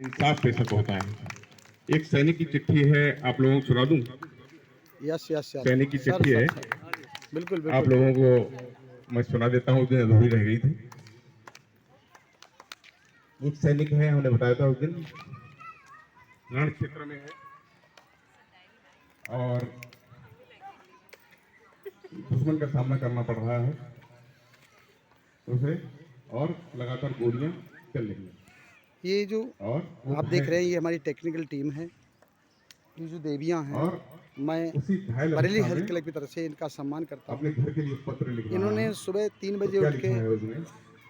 इंसाफ बेशक होता है। एक सैनिक की चिट्ठी है, आप लोगों को सुना दूं? यस यस यस सैनिक की सर चिट्ठी है, सर सर बिल्कुल आप बिल्कुल। लोगों को मैं सुना देता हूँ। उस दिन अधूरी रह गई थी। एक सैनिक है, हमने बताया था उस दिन, रण क्षेत्र में है और दुश्मन का सामना करना पड़ रहा है उसे, और लगातार गोलियां चल रही हैं ये जो और वो आप देख रहे हैं घायल ये हमारी टेक्निकल टीम है। ये जो देवियाँ हैं, और मैं उसी घायल बरेली अवस्था हेल्थ में क्लब की तरफ से इनका सम्मान करता अपने हूँ। घर के लिए पत्र लिख रहा इन्होंने है। सुबह 3 तो बजे क्या उठ के लिखा है उसने?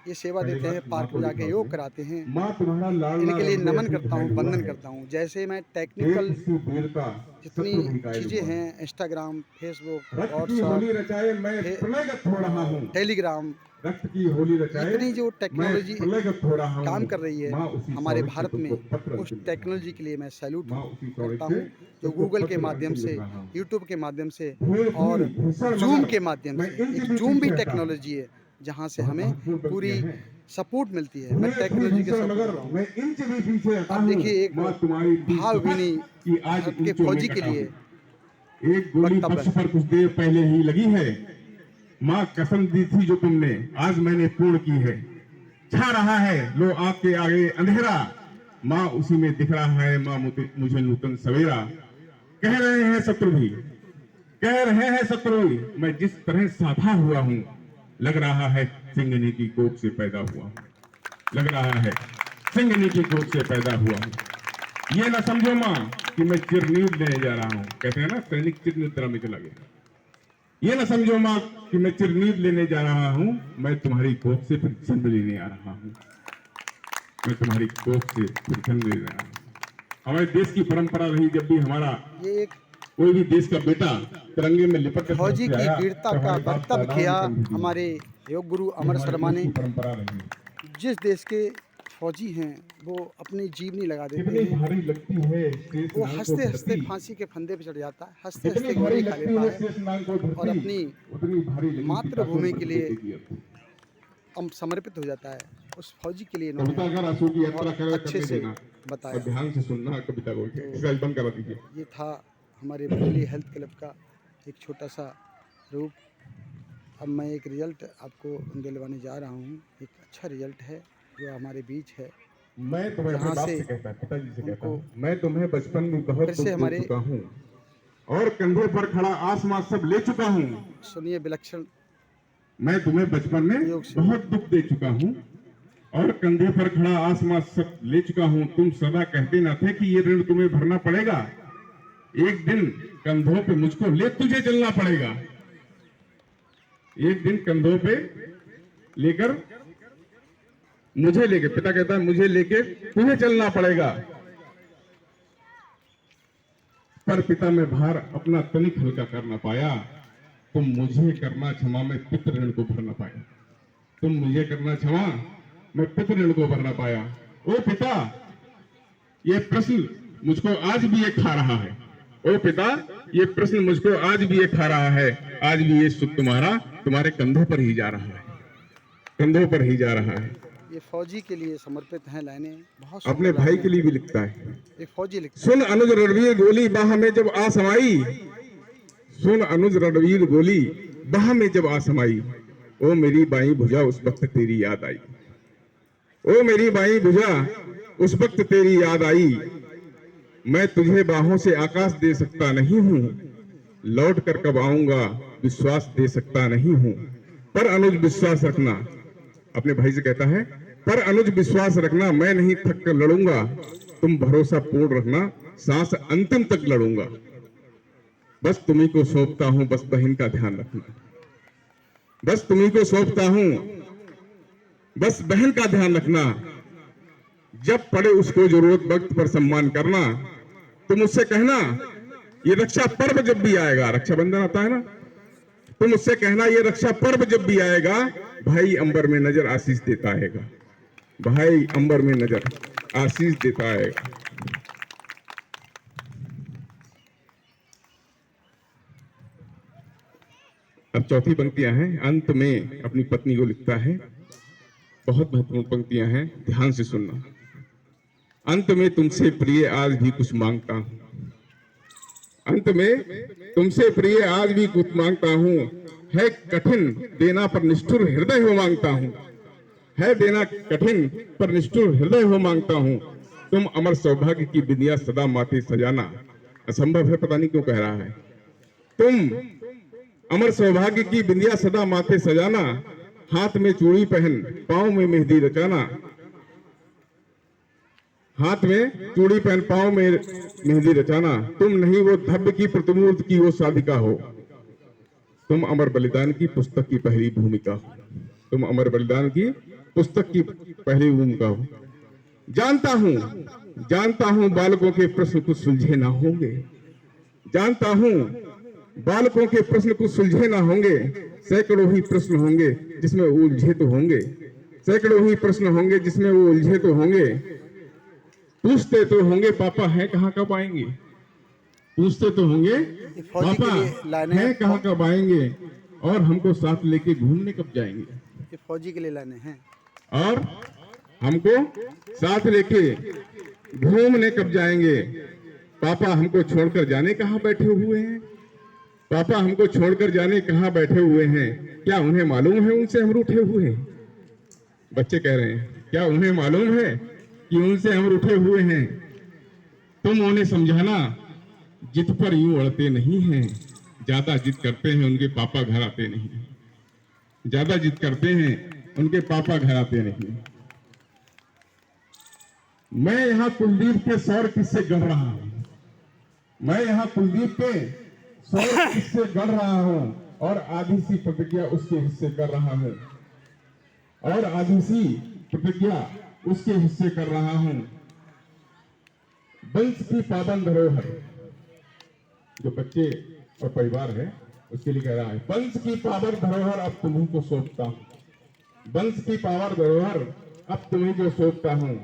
ये सेवा पहली देते हैं, बात माँ पार्क को में लिखा जाके योग उसने, कराते हैं। माँ तुम्हारा लाडला इनके लिए रंगे नमन अति करता घायल हूँ, हुआ वंदन है। करता हूँ। जैसे मैं देख टेक्निकल इसी वीर का जितनी शत्रु भी घायल चीज़ें हुआ है। हैं, इंस्टाग्राम, फेसबुक, रक्त की व्हाट्सएप, होली रचाए मैं प्रलयगत हो रहा हूँ। टेलीग्राम, रक्त की होली रचाए इतनी जो मैं टेक्नोलॉजी प्रलयगत हो रहा हूँ। काम कर रही है माँ उसी हमारे सौरभ से भारत में, तुमको पत्र उस अंतिम लिख रहा टेक्नोलॉजी हूँ। के लिए मैं सैल्यूट माँ उसी सौरभ करता से हूँ, जो तुमको गूगल के पत्र माध्यम अंतिम लिख से, रहा हूँ। यूट्यूब के माध्यम से भीड़ थी और भीषण जूम मगर के माध्यम मैं से, इंच एक भी जूम भी पीछे हटा। टेक्नोलॉजी है, जहाँ से बहुत हमें महत्वपूर्ण पंक्तियां पूरी हैं। सपोर्ट मिलती है। मैं भीड़ थी टेक्नोलॉजी के भीषण सपोर्ट मगर कर रहा हूँ। मैं इंच भी पीछे हटा अब हूँ। देखिए एक माँ तुम्हारी थी शपथ भावभीनी कि आज भारत के इंचों में फौजी के कटा लिए हूँ। एक गोली वक्तव्य पक्ष है। पर कुछ देर पहले ही लगी है। माँ कसम दी थी जो तुमने, आज मैंने पूर्ण की है। छा रहा है लो आग के आगे अंधेरा, माँ उसी में दिख रहा है। माँ मुझे नूतन सवेरा। कह रहे हैं शत्रु भी, कह रहे हैं शत्रु भी, मैं जिस तरह साधा हुआ हूँ, लग रहा है सिंगनी की कोख से पैदा हुआ हूँ। लग रहा है सिंगनी की कोख से पैदा हुआ हूँ। ये ना समझो माँ कि मैं चिरनीद लेने जा रहा हूँ। कहते हैं ना, सैनिक चिर निद्रा में चला गया। ये ना समझो माँ कि मैं चिरनीद लेने जा रहा हूँ। मैं तुम्हारी कोख से फिर जन्म लेने आ रहा हूँ। मैं तुम्हारी कोख से फिर जन्म लेने आ रहा हूँ। हमारे देश की परंपरा रही, जब भी हमारा ये एक कोई भी देश का बेटा तिरंगे में लिपट कर सड़क फौजी पे की आया वीरता तो का हमारे बाप वक्तव्य दादाओं ने किया कंधी दी। हमारे योग गुरु ये अमर हमारे शर्मा देश ने। की परंपरा रही है। जिस देश के फौजी हैं वो अपनी जीवनी लगा देते कितनी हैं। भारी लगती है शेष वो नाग को हंसते हंसते धरती। फांसी के फंदे पे चढ़ जाता है, हंसते जितनी हंसते भारी गोली खा लगती लेता है है शेष नाग को और धरती, अपनी उतनी भारी लगी पिता को मातृभूमि के मृत्यु लिए देते की अर्थी। समर्पित हो जाता है। उस फौजी के लिए इन्होंने कविता का आंसू की यात्रा बहुत अच्छे करने से देना और बताया। ध्यान से सुनना कविता को। तो इसका एल्बम करा दीजिए। ये था हमारे बरेली हेल्थ क्लब का एक छोटा सा रूप। अब मैं एक रिजल्ट आपको दिलवाने जा रहा हूँ। एक अच्छा रिजल्ट है जो हमारे बीच है, मैं तुम्हें अपने जहाँ बाप से से कहता है, पिताजी से कहता उनको हूँ, मैं तुम्हें बचपन में बहुत फिर दुख से दे हमारे चुका हूँ और कंधे पर खड़ा आसमां सब ले चुका हूँ। सुनिए विलक्षण मैं तुम्हें बचपन में योग से। बहुत दुख दे चुका हूँ और कंधे पर खड़ा आसमां सब ले चुका हूँ। तुम सदा कहते न थे कि ये ऋण तुम्हें भरना पड़ेगा। एक दिन कंधों पे मुझको ले तुझे चलना पड़ेगा। एक दिन कंधों पे लेकर मुझे लेके, पिता कहता है मुझे लेके तुझे चलना पड़ेगा। पर पिता में भार अपना तनिक हल्का कर ना पाया। तुम मुझे करना क्षमा, मैं पितृ ऋण को भर ना पाया। तुम मुझे करना क्षमा, मैं पितृ ऋण को भर ना पाया। ओ पिता, ये प्रश्न मुझको आज भी ये खा रहा है। ओ पिता, ये प्रश्न मुझको आज भी ये खा रहा है। आज भी ये सुख तुम्हारा तुम्हारे कंधों पर ही जा रहा है, कंधों पर ही जा रहा है। ये फौजी के लिए समर्पित हैं लाइनें, बहुत अपने सुंदर भाई लाइनें के लिए हैं। भी लिखता है। एक फौजी लिखता है। सुन अनुज रणवीर गोली बाह में जब आ समाई, सुन अनुज रणवीर गोली बाह में जब आ समाई, ओ मेरी बाई भुजा उस वक्त तेरी याद आई। ओ मेरी बाई भुजा उस वक्त तेरी याद आई। मैं तुझे बाहों से आकाश दे सकता नहीं हूं, लौट कर कब आऊंगा विश्वास दे सकता नहीं हूं। पर अनुज विश्वास रखना, अपने भाई से कहता है, पर अनुज विश्वास रखना, मैं नहीं थक कर लड़ूंगा। तुम भरोसा पूर्ण रखना, सांस अंतिम तक लड़ूंगा। बस तुम्ही को सौंपता हूं, बस बहन का ध्यान रखना। बस तुम्ही को सौंपता हूं, बस बहन का ध्यान रखना। जब पड़े उसको जरूरत वक्त पर सम्मान करना। तुम उससे कहना ये रक्षा पर्व जब भी आएगा, रक्षाबंधन आता है ना, तुम उससे कहना ये रक्षा पर्व जब भी आएगा, भाई अंबर में नजर आशीष देता आएगा। भाई अंबर में नजर आशीष देता आएगा। अब चौथी पंक्तियां हैं, अंत में अपनी पत्नी को लिखता है। बहुत महत्वपूर्ण पंक्तियां हैं, ध्यान से सुनना। अंत में तुमसे प्रिय आज भी कुछ मांगता हूँ, अंत में तुमसे प्रिय आज भी कुछ मांगता हूँ। है कठिन देना पर निष्ठुर हृदय हो मांगता हूँ, है देना कठिन पर निष्ठुर हृदय हो मांगता हूँ। तुम अमर सौभाग्य की बिंदिया सदा माथे सजाना। असंभव है, पता नहीं क्यों कह रहा है। तुम अमर सौभाग्य की बिंदिया सदा माथे सजाना, हाथ में चूड़ी पहन पांव में मेहंदी रचाना, हाथ में चूड़ी पहन पांव में मेहंदी रचाना। तुम नहीं वो धब्ब की प्रतिमूर्ति की वो साधिका हो, तुम अमर बलिदान की पुस्तक की पहली भूमिका हो, तुम अमर बलिदान की पुस्तक की पहली भूमिका हो। जानता हूं बालकों के प्रश्न कुछ सुलझे ना होंगे, जानता हूं बालकों के प्रश्न कुछ सुलझे ना होंगे। सैकड़ों ही प्रश्न होंगे जिसमें वो उलझे तो होंगे, सैकड़ों ही प्रश्न होंगे जिसमें वो उलझे तो होंगे। पूछते तो होंगे पापा हैं कहाँ कब आएंगे, पूछते तो होंगे पापा हैं कहाँ कब आएंगे, और हमको साथ लेके घूमने कब जाएंगे। ये फौजी के लिए लाने हैं। और हमको साथ लेके घूमने कब जाएंगे। पापा हमको छोड़कर जाने कहाँ बैठे हुए हैं, पापा हमको छोड़कर जाने कहाँ बैठे हुए हैं। क्या उन्हें मालूम है उनसे हम रूठे हुए हैं। बच्चे कह रहे हैं क्या उन्हें मालूम है कि उनसे हम रूठे हुए हैं। तुम उन्हें समझाना जिद पर यूं अड़ते नहीं हैं, ज्यादा जिद करते हैं उनके पापा घर आते नहीं, ज्यादा जिद करते हैं उनके पापा घर आते नहीं। मैं यहाँ कुलदीप के सौर किस्से गढ़ रहा हूं, मैं यहाँ कुलदीप के सौर किस्से गढ़ रहा हूं, और आधी सी प्रतिज्ञा उसके हिस्से कर रहा हूं, और आधी सी प्रतिज्ञा उसके हिस्से कर रहा हूं। वंश की पावन धरोहर, जो बच्चे और परिवार है उसके लिए कह रहा है, वंश की पावन धरोहर अब तुम्हीं को सौंपता हूं, वंश की पावन धरोहर अब तुम्हीं को सौंपता हूं,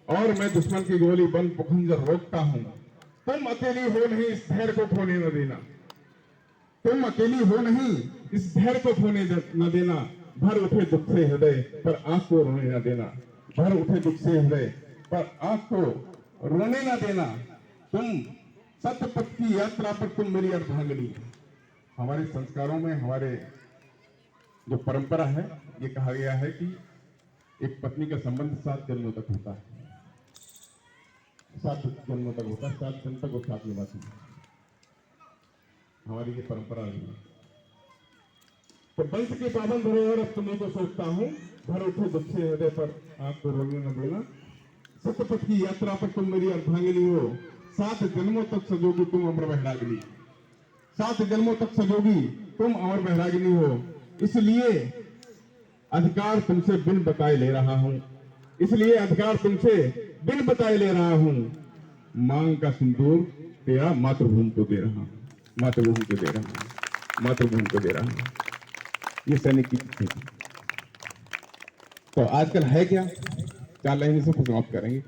और मैं दुश्मन की गोली बंद पुखंजर रोकता हूं। तुम अकेली हो नहीं इस धैर्य को खोने न देना, तुम अकेली हो नहीं इस धैर्य को खोने न देना। भर उठे दुख से हृदय पर आंख को रोने न देना, भर उठे दुख से हृदय पर आंख को रोने न देना। तुम सत्य पथ की यात्रा पर तुम मेरी अर्धांगिनी। हमारे संस्कारों में, हमारे जो परंपरा है, ये कहा गया है कि एक पत्नी का संबंध 7 जन्मों तक होता है, 7 जन्मों तक होता है, 7 जन्म तक वो साथ निभाती है। हमारी ये परंपरा रही है। तो वंश के पावन धरोहर अब तुम्हें को सोचता हूँ, भर उठे दुख से हृदय पर आंख को रोने न देना। सत्य पथ की यात्रा पर तुम मेरी अर्धांगिनी हो, 7 जन्मों तक सजोगी तुम अमर वैरागिनी, 7 जन्मों तक सजोगी तुम अमर वैरागिनी हो। इसलिए अधिकार तुमसे बिन बताए ले रहा हूं, इसलिए अधिकार तुमसे बिन बताए ले रहा हूं। मांग का सिंदूर तेरा मातृभूमि को दे रहा हूं, मातृभूमि को दे रहा हूं, मातृभूमि को दे रहा हूं। ये सैनिक की चिट्ठी थी। तो आजकल है क्या, 4 लाइन से समाप्त करेंगे।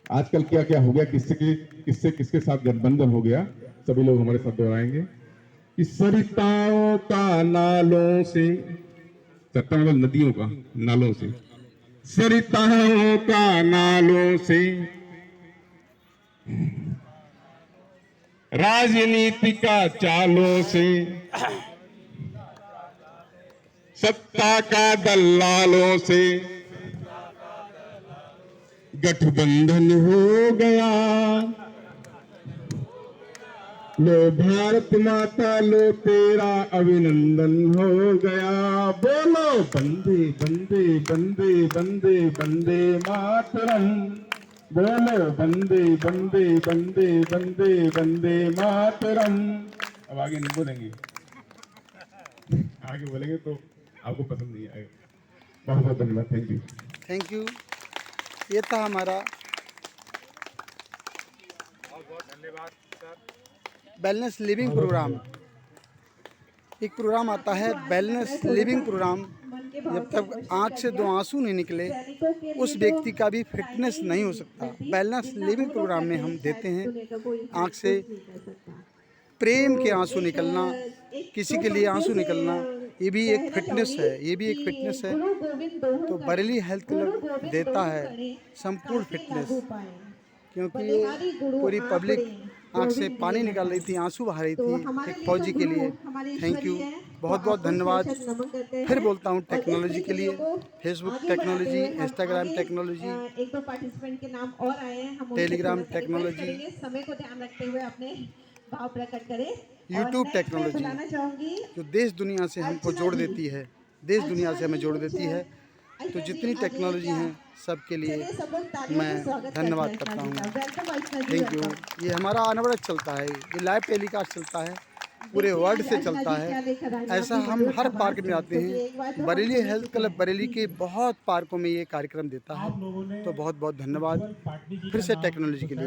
आजकल क्या क्या हो गया, किससे किसके साथ गठबंधन हो गया, सभी लोग हमारे साथ दोहराएंगे कि सरिताओं का नालों से, सरिता मतलब नदियों का, नालों से, सरिताओं का नालों से, राजनीति का चालों से, सत्ता का दलालों से गठबंधन हो गया। लो भारत माता लो तेरा अभिनंदन हो गया। बोलो बंदे बंदे बंदे बंदे बंदे मातरम, बोलो बंदे बंदे बंदे बंदे बंदे मातरम। अब आगे नहीं बोलेंगे, आगे बोलेंगे तो आपको पसंद नहीं आएगा। बहुत बहुत धन्यवाद, थैंक यू। Thank you. ये था हमारा बैलेंस लिविंग प्रोग्राम। एक प्रोग्राम आता है बैलेंस लिविंग प्रोग्राम, जब तक आँख से 2 आंसू नहीं निकले उस व्यक्ति का भी फिटनेस नहीं हो सकता। बैलेंस लिविंग प्रोग्राम में हम देते हैं आँख से प्रेम के आंसू निकलना, किसी के लिए आंसू निकलना, ये भी एक फिटनेस है, ये भी एक फिटनेस है। तो बरेली हेल्थ क्लब देता है संपूर्ण फिटनेस, क्योंकि ये पूरी पब्लिक आंख से पानी निकाल रही थी, आंसू बहा रही थी एक फौजी के लिए। थैंक यू, बहुत बहुत धन्यवाद। फिर बोलता हूँ टेक्नोलॉजी के लिए, फेसबुक टेक्नोलॉजी, इंस्टाग्राम टेक्नोलॉजी, एक दो पार्टिसिपेंट के नाम और आए हैं, हम टेलीग्राम टेक्नोलॉजी, समय को ध्यान रखते हुए अपने भाव प्रकट करें। यूट्यूब टेक्नोलॉजी, बुलाना चाहूंगी जो देश दुनिया से हमको जोड़ देती है, देश दुनिया से हमें जोड़ देती है। तो जितनी टेक्नोलॉजी हैं सबके लिए मैं धन्यवाद करता हूँ। Thank you. ये हमारा अनवरत चलता है, ये लाइव टेलीकास्ट चलता है, पूरे वर्ल्ड से चलता है। ऐसा हम हर पार्क में आते हैं। बरेली हेल्थ क्लब बरेली के बहुत पार्कों में ये कार्यक्रम देता है। तो बहुत बहुत धन्यवाद फिर से टेक्नोलॉजी के लिए।